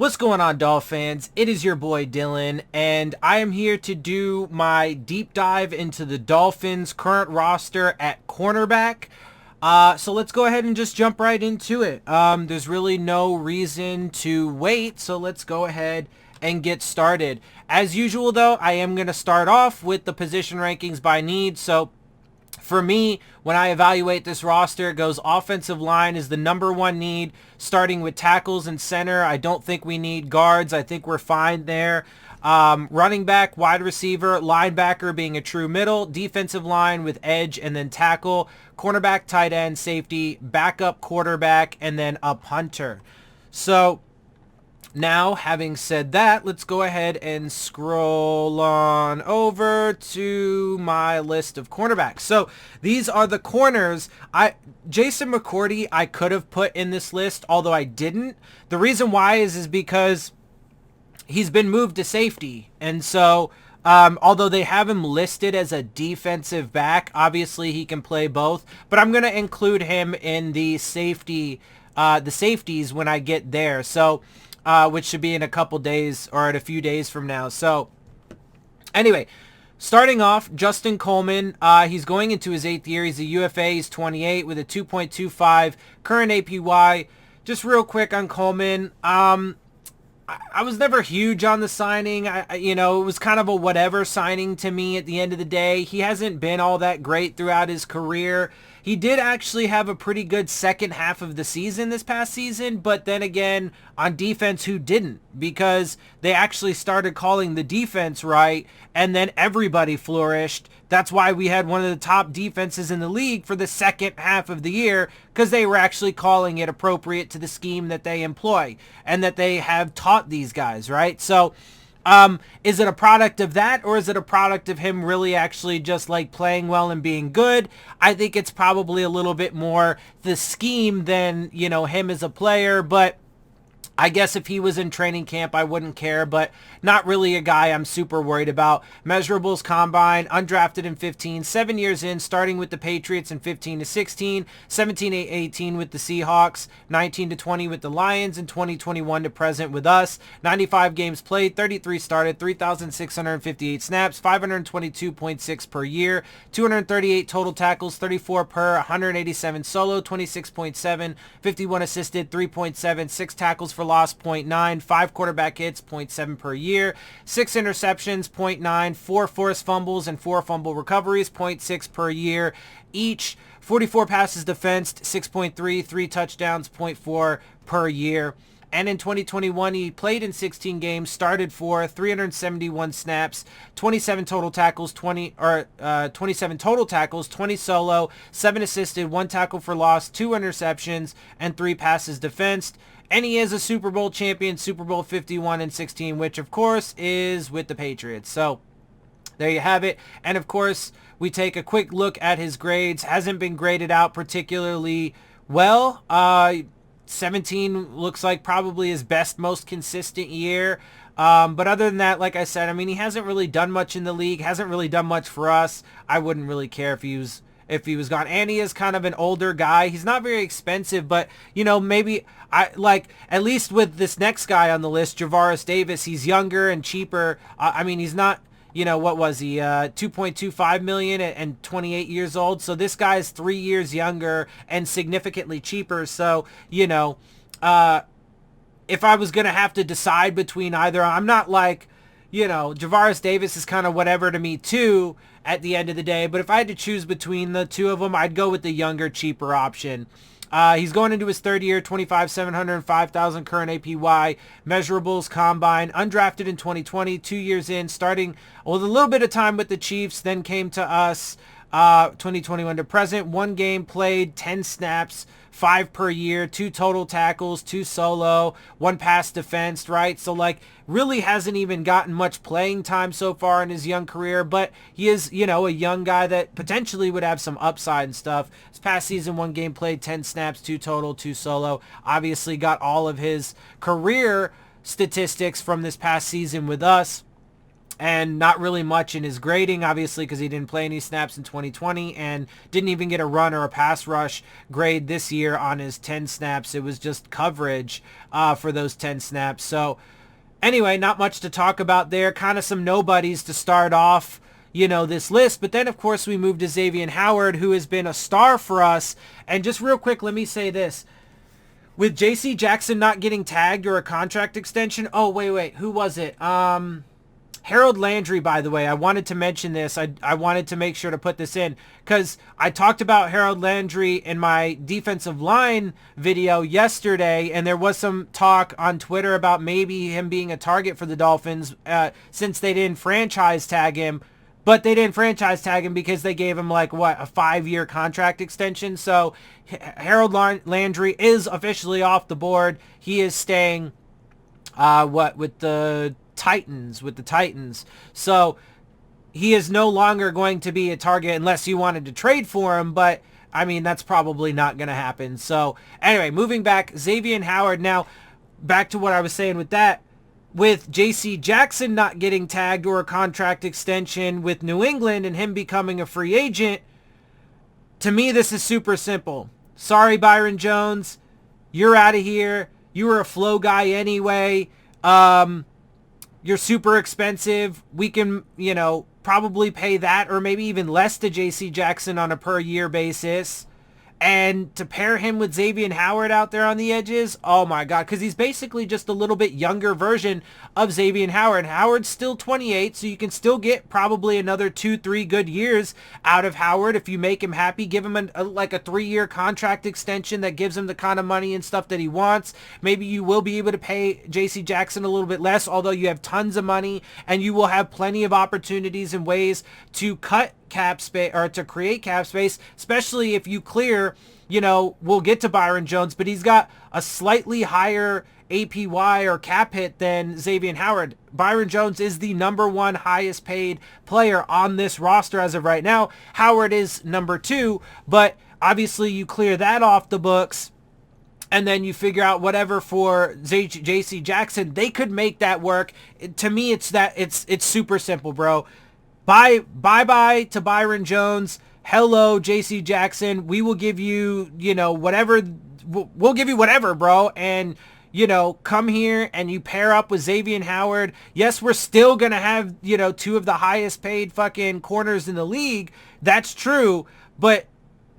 What's going on, Dolphins? It is your boy Dillon, and I am here to do my deep dive into the Dolphins' current roster at cornerback. So let's go ahead and just jump right into it. There's really no reason to wait, so let's go ahead and get started. As usual, though, I am going to start off with the position rankings by need. So for me, when I evaluate this roster, it goes offensive line is the number one need, starting with tackles and center. I don't think we need guards. I think we're fine there. Running back, wide receiver, linebacker being a true middle, defensive line with edge and then tackle, cornerback, tight end, safety, backup quarterback, and then a punter. So now, having said that, let's go ahead and scroll on over to my list of cornerbacks. So these are the corners. Jason McCourty I could have put in this list, although I didn't. The reason why is because he's been moved to safety. And so although they have him listed as a defensive back, obviously he can play both. But I'm going to include him in the safeties when I get there. So which should be in a couple days or in a few days from now. So anyway, starting off, Justin Coleman, he's going into his 8th year. He's a UFA. He's 28 with a 2.25 current APY. Just real quick on Coleman. I was never huge on the signing. It was kind of a whatever signing to me at the end of the day. He hasn't been all that great throughout his career. He did actually have a pretty good second half of the season this past season, but then again, on defense, who didn't? Because they actually started calling the defense right, and then everybody flourished. That's why we had one of the top defenses in the league for the second half of the year, because they were actually calling it appropriate to the scheme that they employ and that they have taught these guys, right? So is it a product of that, or is it a product of him really actually just like playing well and being good? I think it's probably a little bit more the scheme than, him as a player, but I guess if he was in training camp, I wouldn't care, but not really a guy I'm super worried about. Measurables combine, undrafted in 15, 7 years in, starting with the Patriots in 15 to 16, 17 to 18 with the Seahawks, 19 to 20 with the Lions, and 2021 to present with us. 95 games played, 33 started, 3,658 snaps, 522.6 per year, 238 total tackles, 34 per, 187 solo, 26.7, 51 assisted, 3.7, 6 tackles for loss, 0.9, 5 quarterback hits, 0.7 per year, 6 interceptions, 0.9, 4 forced fumbles and 4 fumble recoveries, 0.6 per year each, 44 passes defensed, 6.3, 3 touchdowns, 0.4 per year. And in 2021, he played in 16 games, started for 371 snaps, 27 total tackles, 20 solo, 7 assisted, 1 tackle for loss, 2 interceptions, and 3 passes defensed. And he is a Super Bowl champion, Super Bowl 51 and 16, which of course is with the Patriots. So there you have it. And of course, we take a quick look at his grades. Hasn't been graded out particularly well. 17 looks like probably his best, most consistent year. But other than that, like I said, he hasn't really done much in the league, hasn't really done much for us. I wouldn't really care if he was gone. And he is kind of an older guy. He's not very expensive, but maybe at least with this next guy on the list, Javaris Davis, he's younger and cheaper. He's not, what was he? 2.25 million and 28 years old. So this guy's 3 years younger and significantly cheaper. So, if I was going to have to decide between either, I'm not like, Javaris Davis is kind of whatever to me too at the end of the day. But if I had to choose between the two of them, I'd go with the younger, cheaper option. He's going into his 3rd year, 705,000 current APY, measurables combine, undrafted in 2020, 2 years in, starting with a little bit of time with the Chiefs, then came to us 2021 to present, 1 game played, 10 snaps, 5 per year, 2 total tackles, 2 solo, 1 pass defense, right? So really hasn't even gotten much playing time so far in his young career, but he is, a young guy that potentially would have some upside and stuff. This past season, 1 game played, 10 snaps, 2 total, 2 solo. Obviously got all of his career statistics from this past season with us. and not really much in his grading, obviously, because he didn't play any snaps in 2020 and didn't even get a run or a pass rush grade this year on his 10 snaps. It was just coverage for those 10 snaps. So anyway, not much to talk about there. Kind of some nobodies to start off, this list. But then, of course, we moved to Xavier Howard, who has been a star for us. And just real quick, let me say this. With J.C. Jackson not getting tagged or a contract extension. Oh, wait. Who was it? Harold Landry, by the way, I wanted to mention this. I wanted to make sure to put this in because I talked about Harold Landry in my defensive line video yesterday, and there was some talk on Twitter about maybe him being a target for the Dolphins since they didn't franchise tag him. But they didn't franchise tag him because they gave him a 5-year contract extension. So Harold Landry is officially off the board. He is staying with the Titans. So he is no longer going to be a target unless you wanted to trade for him, but I mean, that's probably not going to happen. So anyway, moving back, Xavier Howard. Now, back to what I was saying with that. With J.C. Jackson not getting tagged or a contract extension with New England and him becoming a free agent, to me, this is super simple. Sorry, Byron Jones. You're out of here. You were a flow guy anyway. You're super expensive. We can, probably pay that or maybe even less to J.C. Jackson on a per year basis. And to pair him with Xavier Howard out there on the edges, oh my God, because he's basically just a little bit younger version of Xavier Howard. Howard's still 28, so you can still get probably another 2-3 good years out of Howard if you make him happy. Give him a 3-year contract extension that gives him the kind of money and stuff that he wants. Maybe you will be able to pay J.C. Jackson a little bit less, although you have tons of money and you will have plenty of opportunities and ways to cut cap space or to create cap space, especially if you clear, we'll get to Byron Jones, but he's got a slightly higher APY or cap hit than Xavier Howard. Byron Jones is the number 1 highest paid player on this roster as of right now. Howard is number 2, but obviously you clear that off the books and then you figure out whatever for J.C. Jackson. They could make that work. To me, it's super simple, bro. Bye to Byron Jones. Hello, J.C. Jackson. We will give you, whatever. We'll give you whatever, bro. And, come here and you pair up with Xavier Howard. Yes, we're still going to have, 2 of the highest paid fucking corners in the league. That's true. But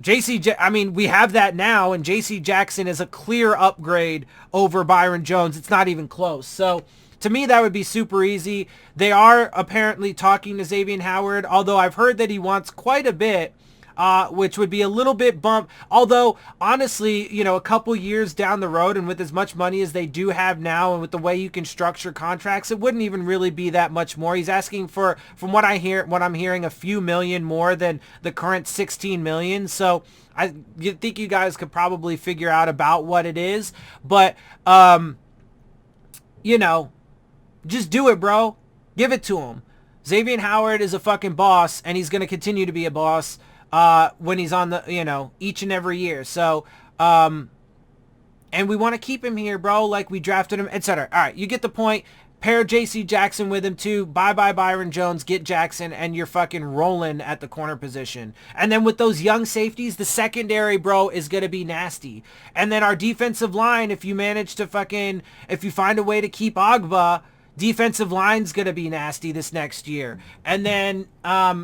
we have that now. And J.C. Jackson is a clear upgrade over Byron Jones. It's not even close. So to me, that would be super easy. They are apparently talking to Xavier Howard, although I've heard that he wants quite a bit, which would be a little bit bump. Although, honestly, a couple years down the road and with as much money as they do have now and with the way you can structure contracts, it wouldn't even really be that much more. He's asking for, from what I'm hearing, a few million more than the current 16 million. So you think you guys could probably figure out about what it is. But, just do it, bro. Give it to him. Xavier Howard is a fucking boss, and he's going to continue to be a boss when he's on the, each and every year. So, and we want to keep him here, bro, like we drafted him, etc. All right, you get the point. Pair J.C. Jackson with him, too. Bye-bye Byron Jones. Get Jackson, and you're fucking rolling at the corner position. And then with those young safeties, the secondary, bro, is going to be nasty. And then our defensive line, if you find a way to keep Agba, defensive line's going to be nasty this next year. And then,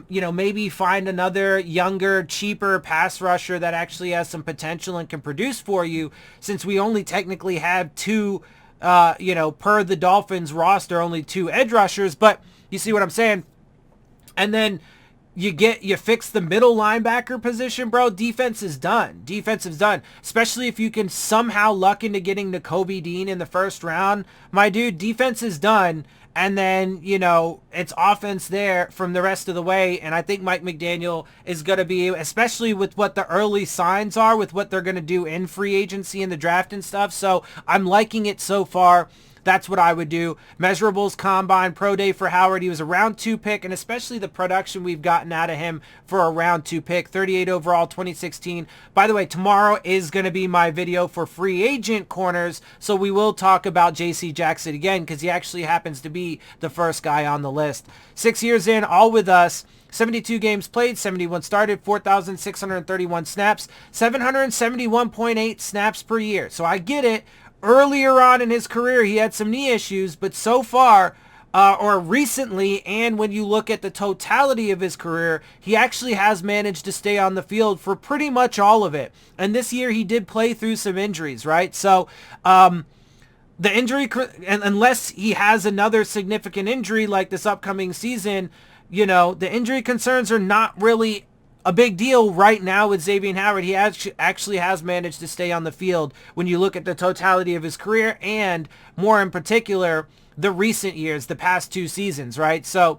maybe find another younger, cheaper pass rusher that actually has some potential and can produce for you, since we only technically have 2, per the Dolphins roster, only 2 edge rushers. But you see what I'm saying? And then you fix the middle linebacker position, bro. Defense is done. Especially if you can somehow luck into getting Nakobe Dean in the first round. My dude, defense is done. And then, it's offense there from the rest of the way. And I think Mike McDaniel is going to be, especially with what the early signs are, with what they're going to do in free agency and the draft and stuff. So I'm liking it so far. That's what I would do. Measurables, combine, pro day for Howard. He was a round 2 pick, and especially the production we've gotten out of him for a round 2 pick. 38 overall, 2016. By the way, tomorrow is going to be my video for free agent corners, so we will talk about J.C. Jackson again because he actually happens to be the first guy on the list. 6 years in, all with us. 72 games played, 71 started, 4,631 snaps, 771.8 snaps per year. So I get it. Earlier on in his career, he had some knee issues, but so far, or recently, and when you look at the totality of his career, he actually has managed to stay on the field for pretty much all of it. And this year, he did play through some injuries, right? So, the injury, unless he has another significant injury like this upcoming season, you know, the injury concerns are not really a big deal right now with Xavier Howard. He actually has managed to stay on the field when you look at the totality of his career and more in particular, the recent years, the past 2 seasons, right? So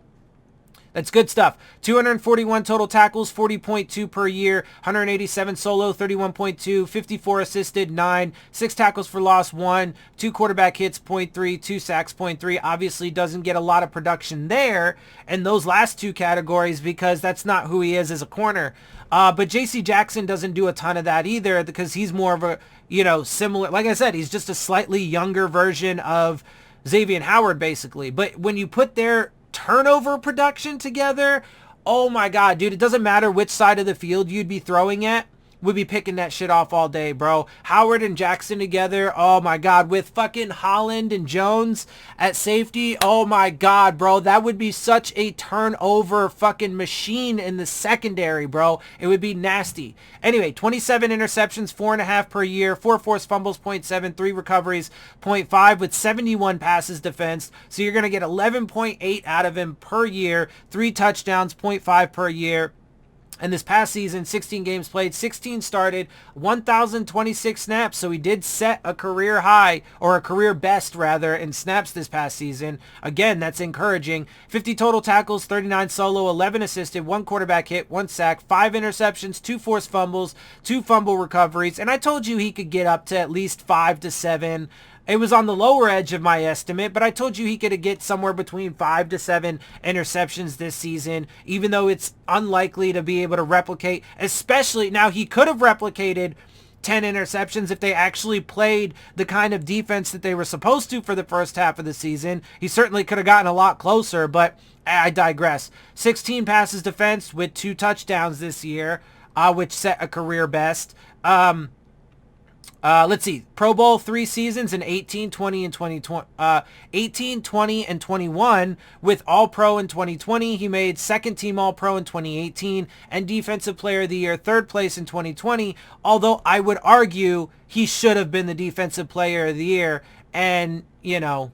that's good stuff. 241 total tackles, 40.2 per year, 187 solo, 31.2, 54 assisted, 9, 6 tackles for loss, 1, 2 quarterback hits, 0.3, 2 sacks, 0.3. Obviously doesn't get a lot of production there in those last 2 categories because that's not who he is as a corner. But J.C. Jackson doesn't do a ton of that either because he's more of a, you know, similar, like I said, he's just a slightly younger version of Xavier Howard basically. But when you put their turnover production together, oh my god, dude, it doesn't matter which side of the field you'd be throwing at, we'd be picking that shit off all day, bro. Howard and Jackson together, oh my god, with fucking Holland and Jones at safety, oh my god, bro, that would be such a turnover fucking machine in the secondary, bro. It would be nasty. Anyway, 27 interceptions, 4.5 per year, 4 forced fumbles, 0.7, 3 recoveries, 0.5, with 71 passes defensed. So you're going to get 11.8 out of him per year, 3 touchdowns, 0.5 per year. And this past season, 16 games played, 16 started, 1,026 snaps. So he did set a career high, or a career best rather, in snaps this past season. Again, that's encouraging. 50 total tackles, 39 solo, 11 assisted, 1 quarterback hit, 1 sack, 5 interceptions, 2 forced fumbles, 2 fumble recoveries. And I told you he could get up to at least 5 to 7. It was on the lower edge of my estimate, but I told you he could get somewhere between 5 to 7 interceptions this season, even though it's unlikely to be able to replicate, especially now he could have replicated 10 interceptions if they actually played the kind of defense that they were supposed to for the first half of the season. He certainly could have gotten a lot closer, but I digress. 16 passes defense with 2 touchdowns this year, which set a career best. Let's see, Pro Bowl 3 seasons in 18, 20, and 2020. 18, 20, and 21 with All-Pro in 2020. He made second team All-Pro in 2018 and Defensive Player of the Year, 3rd place in 2020. Although I would argue he should have been the Defensive Player of the Year and, you know,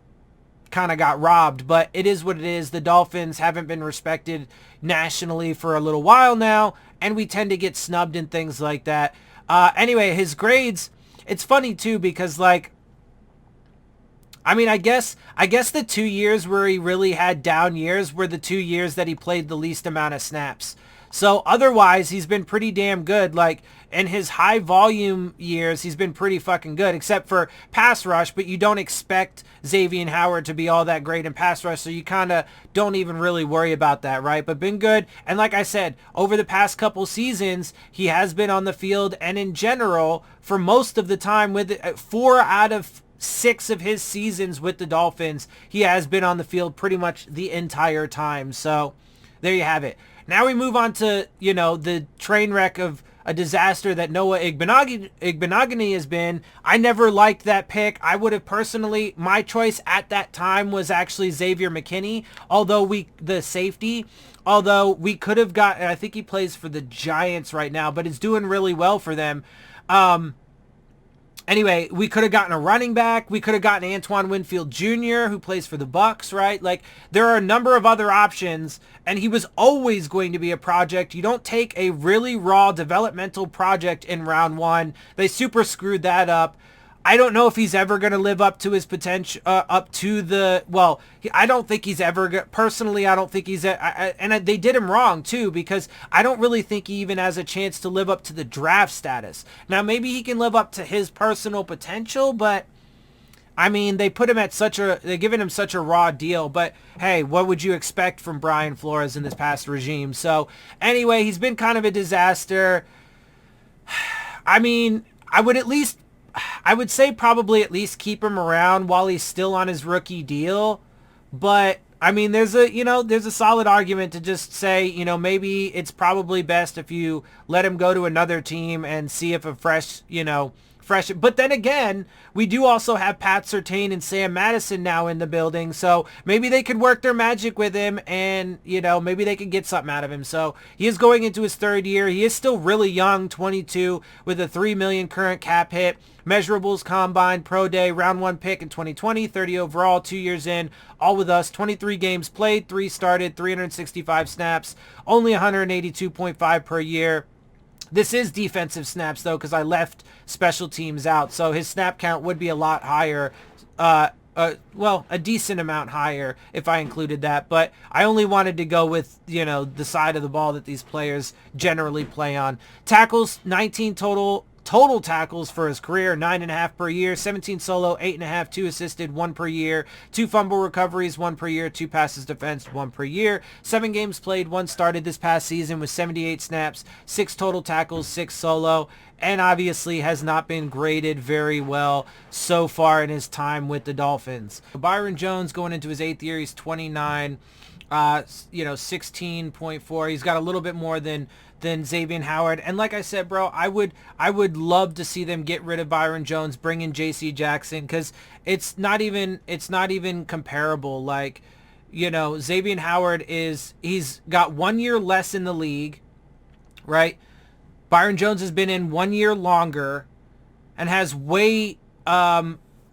kind of got robbed. But it is what it is. The Dolphins haven't been respected nationally for a little while now, and we tend to get snubbed in things like that. Anyway, his grades... It's funny too because, like, I mean, I guess the 2 years where he really had down years were the 2 years that he played the least amount of snaps. So otherwise, he's been pretty damn good. Like, in his high volume years, he's been pretty fucking good, except for pass rush, but you don't expect Xavier Howard to be all that great in pass rush, so you kind of don't even really worry about that, right? But been good. And like I said, over the past couple seasons, he has been on the field, and in general, for most of the time, with 4 out of 6 of his seasons with the Dolphins, he has been on the field pretty much the entire time. So there you have it. Now we move on to, you know, the train wreck of a disaster that Noah Igbinoghene has been. I never liked that pick. I would have personally, my choice at that time was actually Xavier McKinney, the safety. Although we could have got, I think he plays for the Giants right now, but it's doing really well for them. Anyway, we could have gotten a running back. We could have gotten Antoine Winfield Jr., who plays for the Bucks, right? Like, there are a number of other options, and he was always going to be a project. You don't take a really raw developmental project in round 1. They super screwed that up. I don't know if he's ever going to live up to his potential, I don't think he's ever, personally, I don't think he's, they did him wrong too, because I don't really think he even has a chance to live up to the draft status. Now, maybe he can live up to his personal potential, but I mean, they they're giving him such a raw deal, but hey, what would you expect from Brian Flores in this past regime? So anyway, he's been kind of a disaster. I mean, I would say probably at least keep him around while he's still on his rookie deal. But I mean, there's a solid argument to just say, maybe it's probably best if you let him go to another team and see if a fresh. But then again, we do also have Pat Surtain and Sam Madison now in the building, so maybe they could work their magic with him, and maybe they could get something out of him. So he is going into his third year. He is still really young, 22, with a $3 million current cap hit. Measurables, combine, pro day, round 1 pick in 2020, 30 overall, 2 years in, all with us. 23 games played, 3 started, 365 snaps, only 182.5 per year. This is defensive snaps, though, because I left special teams out. So his snap count would be a lot higher. Well, a decent amount higher if I included that. But I only wanted to go with, the side of the ball that these players generally play on. Tackles, 19 total tackles for his career, 9.5 per year, 17 solo, 8.5, 2 assisted, 1 per year, 2 fumble recoveries, 1 per year, 2 passes defense, 1 per year, 7 games played, 1 started this past season with 78 snaps, 6 total tackles, 6 solo, and obviously has not been graded very well so far in his time with the Dolphins. Byron Jones going into his 8th year, he's 29, 16.4. He's got a little bit more than Xavier Howard. And like I said, bro, I would love to see them get rid of Byron Jones, bring in JC Jackson, because it's not even comparable. Like, Xavier Howard he's got 1 year less in the league, right? Byron Jones has been in 1 year longer and has way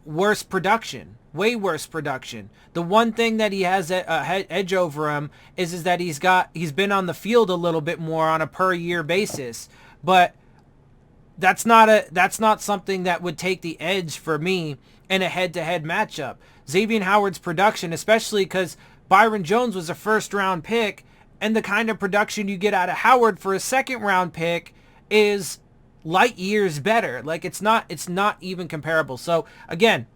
worse production. Way worse production. The one thing that he has a edge over him is that he's been on the field a little bit more on a per year basis, but that's not something that would take the edge for me in a head-to-head matchup. Xavier Howard's production, especially because Byron Jones was a first-round pick, and the kind of production you get out of Howard for a second-round pick is light years better. Like, it's not even comparable. So again,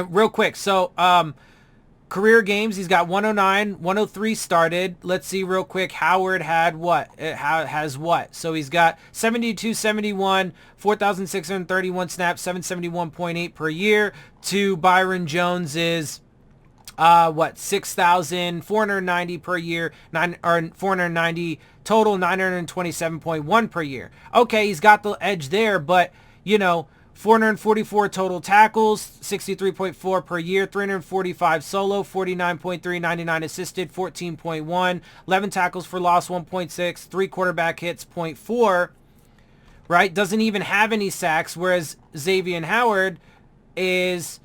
real quick, so career games, he's got 109, 103 started. Let's see real quick. Howard had what? Has what? So he's got 72, 71, 4,631 snaps, 771.8 per year. To Byron Jones is 6,490 per year, 490 total, 927.1 per year. Okay, he's got the edge there, but 444 total tackles, 63.4 per year, 345 solo, 49.3, 99 assisted, 14.1, 11 tackles for loss, 1.6, 3 quarterback hits, 0.4, right? Doesn't even have any sacks, whereas Xavier Howard is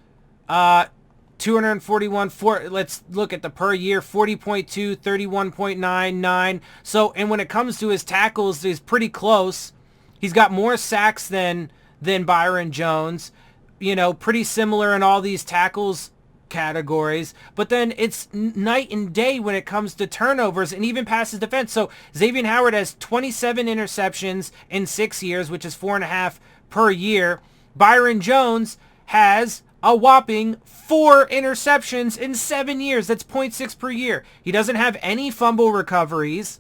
241, let's look at the per year, 40.2, 31.99. So, and when it comes to his tackles, he's pretty close. He's got more sacks than Byron Jones, pretty similar in all these tackles categories, but then it's night and day when it comes to turnovers and even passes defense. So Xavier Howard has 27 interceptions in 6 years, which is 4.5 per year. Byron Jones has a whopping 4 interceptions in 7 years. That's 0.6 per year. He doesn't have any fumble recoveries.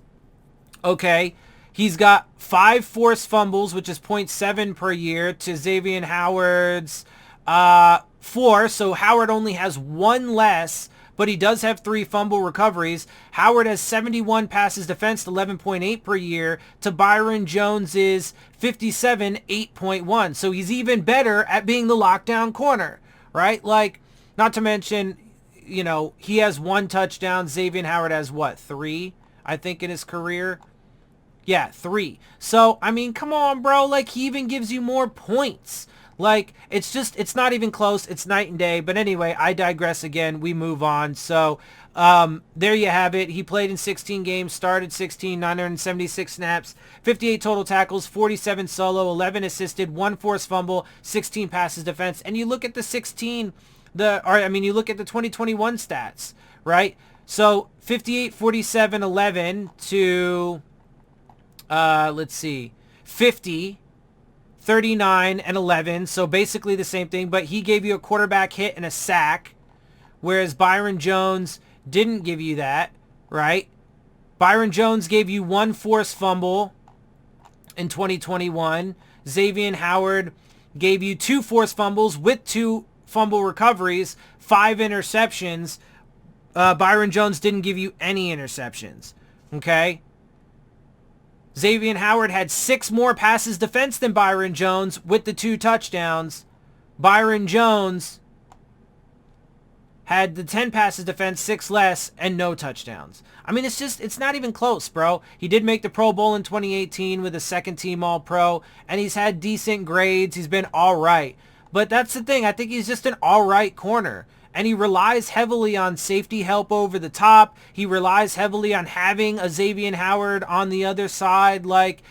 Okay. He's got 5 forced fumbles, which is 0.7 per year, to Xavier Howard's 4. So Howard only has 1 less, but he does have 3 fumble recoveries. Howard has 71 passes defensed, 11.8 per year, to Byron Jones's 57, 8.1. So he's even better at being the lockdown corner, right? Like, not to mention, he has 1 touchdown. Xavier Howard has 3, I think, in his career. Yeah, 3. So, I mean, come on, bro. Like, he even gives you more points. Like, it's not even close. It's night and day. But anyway, I digress again. We move on. So, there you have it. He played in 16 games, started 16, 976 snaps, 58 total tackles, 47 solo, 11 assisted, 1 forced fumble, 16 passes defense. And you look at the you look at the 2021 stats, right? So, 58, 47, 11 to... let's see, 50, 39 and 11, so basically the same thing, but he gave you a quarterback hit and a sack, whereas Byron Jones didn't give you that, right? Byron Jones gave you 1 forced fumble in 2021. Xavier Howard gave you 2 forced fumbles with 2 fumble recoveries, 5 interceptions. Byron Jones didn't give you any interceptions, okay? Xavier Howard had 6 more passes defense than Byron Jones with the 2 touchdowns. Byron Jones had the 10 passes defense, 6 less, and no touchdowns. I mean, it's not even close, bro. He did make the Pro Bowl in 2018 with a second team All-Pro, and he's had decent grades. He's been all right. But that's the thing. I think he's just an all right corner. And he relies heavily on safety help over the top. He relies heavily on having a Xavier Howard on the other side. Like,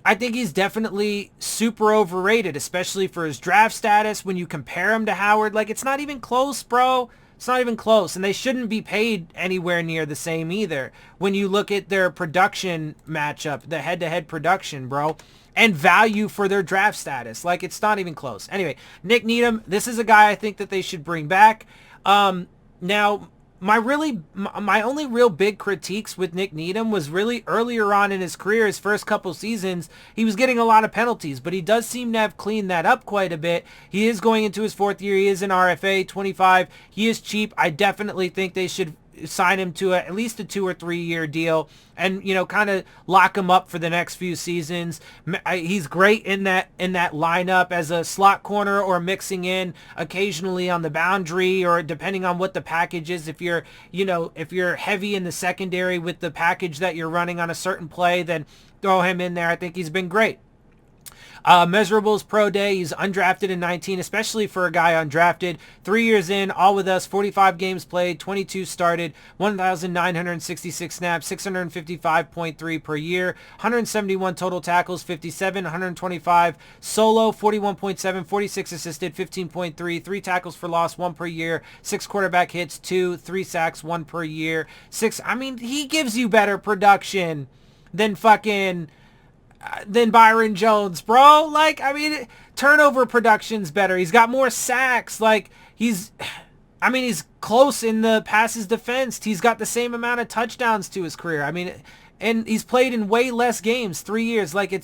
I think he's definitely super overrated, especially for his draft status. When you compare him to Howard, like, it's not even close, bro. It's not even close. And they shouldn't be paid anywhere near the same either. When you look at their production matchup, the head-to-head production, bro, and value for their draft status. Like, it's not even close. Anyway, Nick Needham, this is a guy I think that they should bring back. Now, my only real big critiques with Nick Needham was really earlier on in his career, his first couple seasons, he was getting a lot of penalties, but he does seem to have cleaned that up quite a bit. He is going into his 4th year. He is an RFA, 25. He is cheap. I definitely think they should sign him to at least a 2 or 3 year deal and, you know, kind of lock him up for the next few seasons. He's great in that lineup as a slot corner or mixing in occasionally on the boundary, or depending on what the package is. If you're, you know, if you're heavy in the secondary with the package that you're running on a certain play, then throw him in there. I think he's been great. Measurables pro day. He's undrafted in 19, especially for a guy undrafted. 3 years in, all with us, 45 games played, 22 started, 1,966 snaps, 655.3 per year, 171 total tackles, 57, 125 solo, 41.7, 46 assisted, 15.3, 3 tackles for loss, 1 per year, 6 quarterback hits, 2, 3 sacks, 1 per year, 6. I mean, he gives you better production than Byron Jones, bro. Like, I mean, turnover production's better. He's got more sacks. Like, he's close in the passes defensed. He's got the same amount of touchdowns to his career. I mean, and he's played in way less games, 3 years. Like,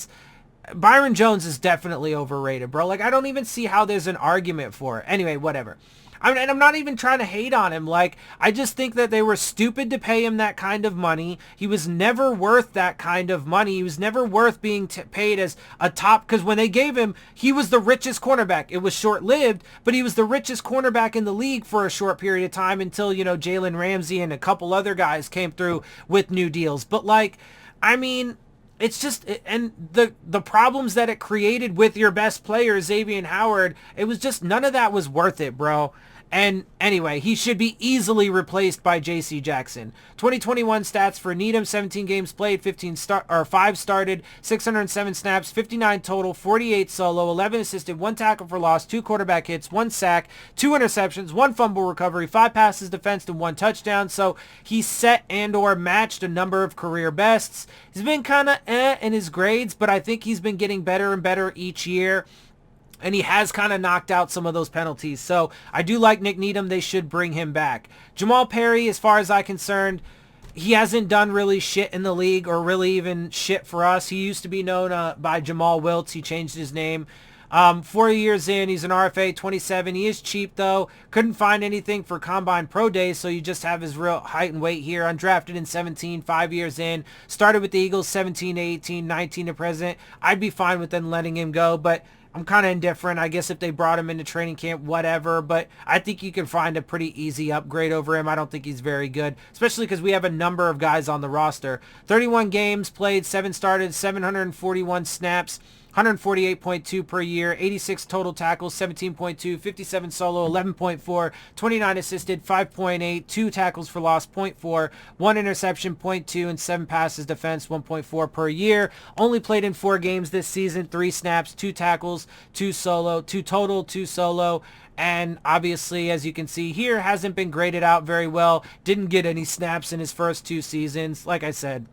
Byron Jones is definitely overrated, bro. Like, I don't even see how there's an argument for it. Anyway, whatever. I mean, and I'm not even trying to hate on him. Like, I just think that they were stupid to pay him that kind of money. He was never worth that kind of money. He was never worth being paid as a top, because when they gave him, he was the richest cornerback. It was short-lived, but he was the richest cornerback in the league for a short period of time until, you know, Jalen Ramsey and a couple other guys came through with new deals. But, like, I mean, it's just, and the problems that it created with your best player, Xavier Howard, it was just, none of that was worth it, bro. And anyway, he should be easily replaced by J.C. Jackson. 2021 stats for Needham: 17 games played, 5 started, 607 snaps, 59 total, 48 solo, 11 assisted, 1 tackle for loss, 2 quarterback hits, 1 sack, 2 interceptions, 1 fumble recovery, 5 passes defensed, and 1 touchdown. So he set and or matched a number of career bests. He's been kind of in his grades, but I think he's been getting better and better each year. And he has kind of knocked out some of those penalties. So I do like Nick Needham. They should bring him back. Jamal Perry, as far as I'm concerned, he hasn't done really shit in the league, or really even shit for us. He used to be known by Jamal Wiltz. He changed his name. 4 years in, he's an RFA, 27. He is cheap, though. Couldn't find anything for Combine Pro Days, so you just have his real height and weight here. Undrafted in 17, 5 years in. Started with the Eagles 17 to 18, 19 to present. I'd be fine with them letting him go, but I'm kind of indifferent. I guess if they brought him into training camp, whatever. But I think you can find a pretty easy upgrade over him. I don't think he's very good, especially because we have a number of guys on the roster. 31 games played, 7 started, 741 snaps, 148.2 per year, 86 total tackles, 17.2, 57 solo, 11.4, 29 assisted, 5.8, 2 tackles for loss, 0.4, 1 interception, 0.2, and 7 passes defense, 1.4 per year. Only played in 4 games this season, 3 snaps, 2 tackles, 2 solo, 2 total, 2 solo. And obviously, as you can see here, hasn't been graded out very well. Didn't get any snaps in his first 2 seasons. Like I said,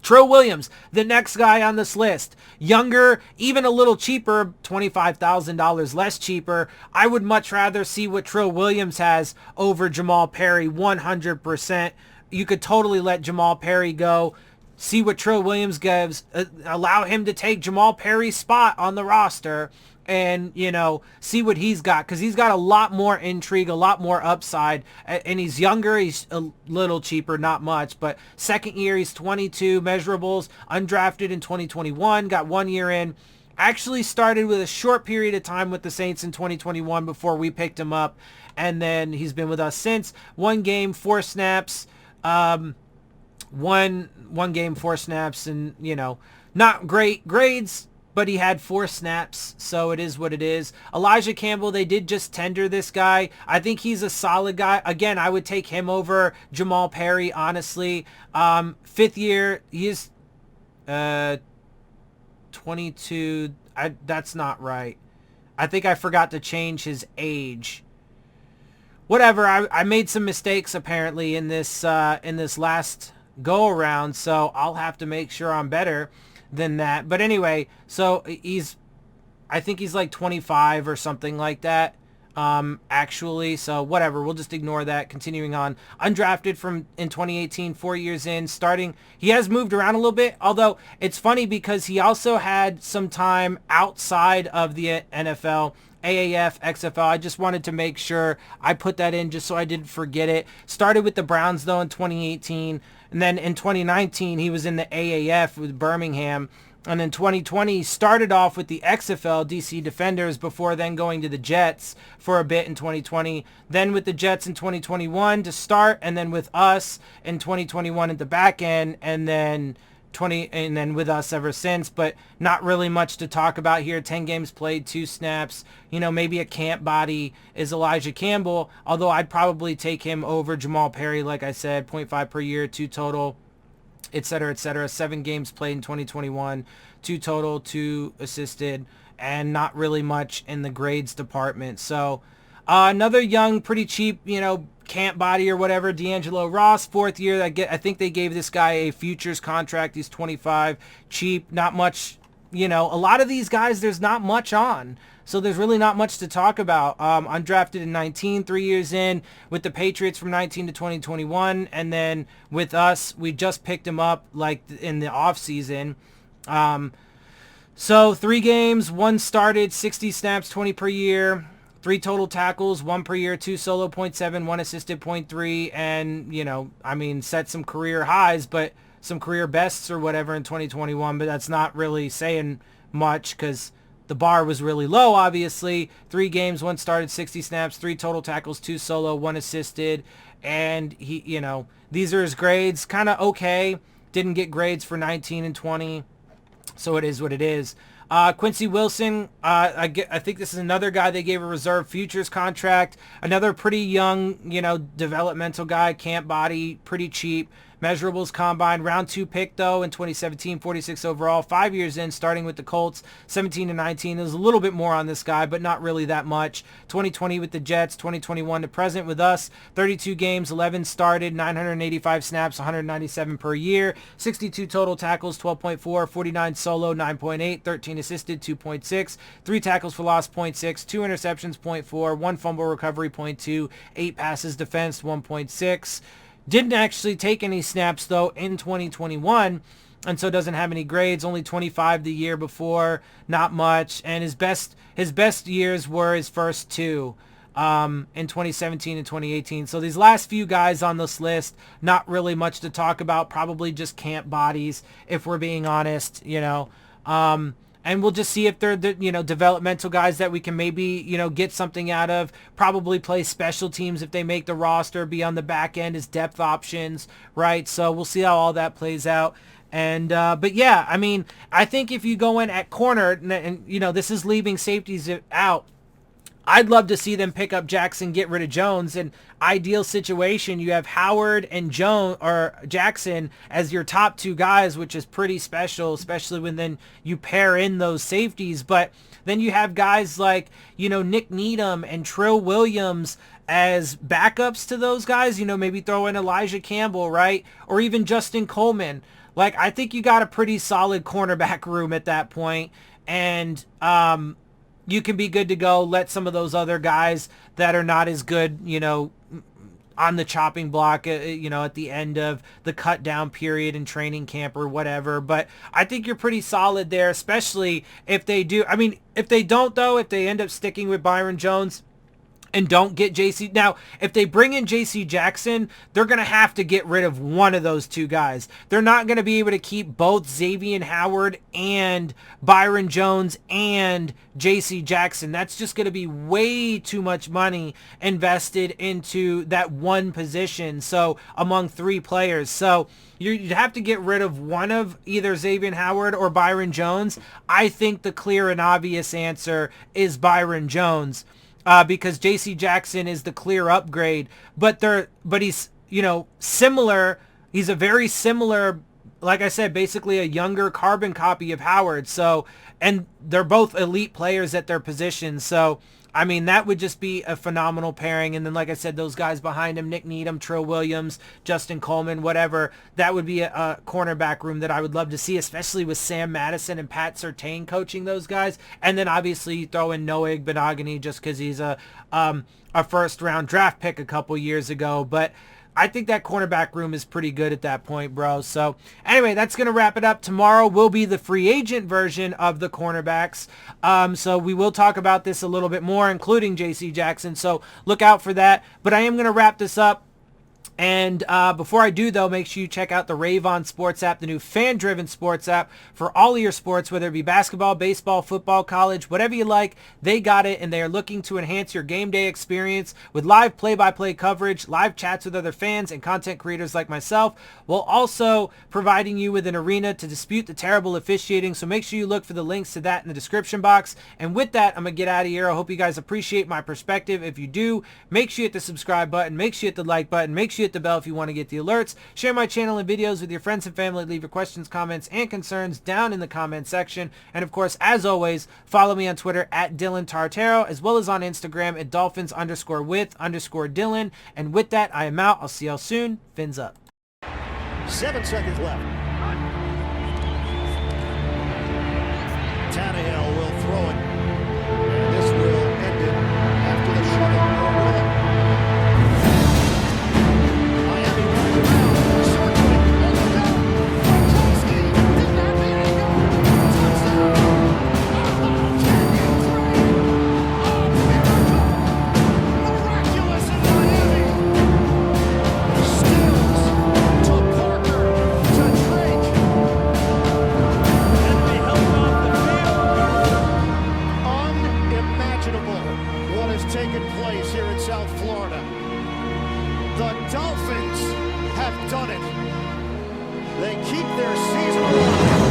Trill Williams, the next guy on this list. Younger, even a little cheaper, $25,000 less cheaper. I would much rather see what Trill Williams has over Jamal Perry, 100%. You could totally let Jamal Perry go. See what Trill Williams gives. Allow him to take Jamal Perry's spot on the roster. And, you know, see what he's got, because he's got a lot more intrigue, a lot more upside, and he's younger, he's a little cheaper, not much, but second year, he's 22, measurables, undrafted in 2021, got 1 year in, actually started with a short period of time with the Saints in 2021 before we picked him up, and then he's been with us since. 1 game, 4 snaps, one game, 4 snaps, and, you know, not great grades, but he had 4 snaps, so it is what it is. Elijah Campbell, they did just tender this guy. I think he's a solid guy. Again, I would take him over Jamal Perry, honestly. 5th year, he is 22. That's not right. I think I forgot to change his age. Whatever, I made some mistakes apparently in this last go-around, so I'll have to make sure I'm better than that. But anyway, so I think he's like 25 or something like that, actually. So whatever, we'll just ignore that. Continuing on, undrafted in 2018, 4 years in, starting. He has moved around a little bit, although it's funny because he also had some time outside of the NFL, AAF, XFL. I just wanted to make sure I put that in just so I didn't forget it. Started with the Browns though in 2018. And then in 2019, he was in the AAF with Birmingham. And in 2020, he started off with the XFL, DC Defenders, before then going to the Jets for a bit in 2020. Then with the Jets in 2021 to start, and then with us in 2021 at the back end, and then with us ever since. But not really much to talk about here. 10 games played, 2 snaps. You know, maybe a camp body is Elijah Campbell, although I'd probably take him over Jamal Perry, like I said, 0.5 per year, 2 total, etc., etc. 7 games played in 2021, 2 total, 2 assisted, and not really much in the grades department. So another young, pretty cheap, you know, camp body or whatever, D'Angelo Ross, 4th year. I think they gave this guy a futures contract. He's 25, cheap, not much. You know, a lot of these guys, there's not much on. So there's really not much to talk about. Undrafted in 19, 3 years in with the Patriots from 19 to 2021. And then with us, we just picked him up like in the off season. So 3 games, 1 started, 60 snaps, 20 per year. 3 total tackles, 1 per year, 2 solo, 0.7, 1 assisted, 0.3, and, you know, I mean, set some career highs, but some career bests or whatever in 2021, but that's not really saying much because the bar was really low, obviously. 3 games, 1 started, 60 snaps, 3 total tackles, 2 solo, 1 assisted, and he, you know, these are his grades, kind of okay. Didn't get grades for 19 and 20, so it is what it is. Quincy Wilson, I think this is another guy they gave a reserve futures contract. Another pretty young, you know, developmental guy, camp body, pretty cheap. Measurables combine, round 2 pick though in 2017, 46 overall, 5 years in, starting with the Colts, 17 to 19. There's a little bit more on this guy, but not really that much. 2020 with the Jets, 2021 to present with us, 32 games, 11 started, 985 snaps, 197 per year, 62 total tackles, 12.4, 49 solo, 9.8, 13 assisted, 2.6, 3 tackles for loss, 0.6, 2 interceptions, 0.4, 1 fumble recovery, 0.2, 8 passes defense, 1.6. Didn't actually take any snaps, though, in 2021, and so doesn't have any grades. Only 25 the year before, not much. And his best years were his first 2 in 2017 and 2018. So these last few guys on this list, not really much to talk about. Probably just camp bodies, if we're being honest, you know. And we'll just see if they're the, you know, developmental guys that we can maybe, you know, get something out of. Probably play special teams if they make the roster, be on the back end as depth options, right? So we'll see how all that plays out. And but yeah, I mean, I think if you go in at corner, and you know, this is leaving safeties out, I'd love to see them pick up Jackson, get rid of Jones. And ideal situation, you have Howard and Jackson as your top 2 guys, which is pretty special, especially when then you pair in those safeties. But then you have guys like, you know, Nick Needham and Trill Williams as backups to those guys. You know, maybe throw in Elijah Campbell, right? Or even Justin Coleman. like, I think you got a pretty solid cornerback room at that point, and you can be good to go. Let some of those other guys that are not as good, you know, on the chopping block, you know, at the end of the cut down period in training camp or whatever. But I think you're pretty solid there, especially if they do. I mean, if they don't, though, if they end up sticking with Byron Jones and don't get JC. Now, if they bring in JC Jackson, they're going to have to get rid of one of those two guys. They're not going to be able to keep both Xavier Howard and Byron Jones and JC Jackson. That's just going to be way too much money invested into that one position. So among three players. So you'd have to get rid of one of either Xavier Howard or Byron Jones. I think the clear and obvious answer is Byron Jones. Because J.C. Jackson is the clear upgrade, but he's, you know, similar. He's a very similar, like I said, basically a younger carbon copy of Howard. So, and they're both elite players at their positions. So, I mean, that would just be a phenomenal pairing. And then, like I said, those guys behind him, Nick Needham, Trill Williams, Justin Coleman, whatever, that would be a cornerback room that I would love to see, especially with Sam Madison and Pat Surtain coaching those guys. And then obviously you throw in Noah Igbenogany just because he's a first-round draft pick a couple years ago. But I think that cornerback room is pretty good at that point, bro. So anyway, that's going to wrap it up. Tomorrow will be the free agent version of the cornerbacks. So we will talk about this a little bit more, including JC Jackson. So look out for that. But I am going to wrap this up. And before I do, though, make sure you check out the Rave On Sports App, the new fan-driven sports app for all of your sports, whether it be basketball, baseball, football, college, whatever you like, they got it, and they are looking to enhance your game day experience with live play-by-play coverage, live chats with other fans, and content creators like myself, while also providing you with an arena to dispute the terrible officiating. So make sure you look for the links to that in the description box. And with that, I'm going to get out of here. I hope you guys appreciate my perspective. If you do, make sure you hit the subscribe button, make sure you hit the like button, make sure you hit the bell if you want to get the alerts. Share my channel and videos with your friends and family. Leave your questions, comments, and concerns down in the comment section. And of course, as always, follow me on Twitter at DillonTartaro, as well as on Instagram at Dolphins_with_Dillon. And with that, I am out. I'll see y'all soon. Fins up. 7 seconds left. Tannehill will throw it. And this will end it after the shuttle. Miami runs around. Circling. Look out. Gronkowski. Did not mean it. Touchdown. Miraculous in Miami. Stills to Parker to Drake. And they held off the field. Unimaginable what has taken place here in South Florida. The Dolphins have done it. They keep their season alive.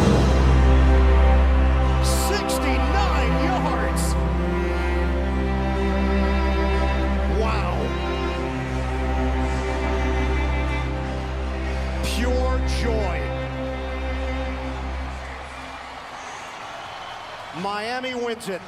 69 yards. Wow. Pure joy. Miami wins it.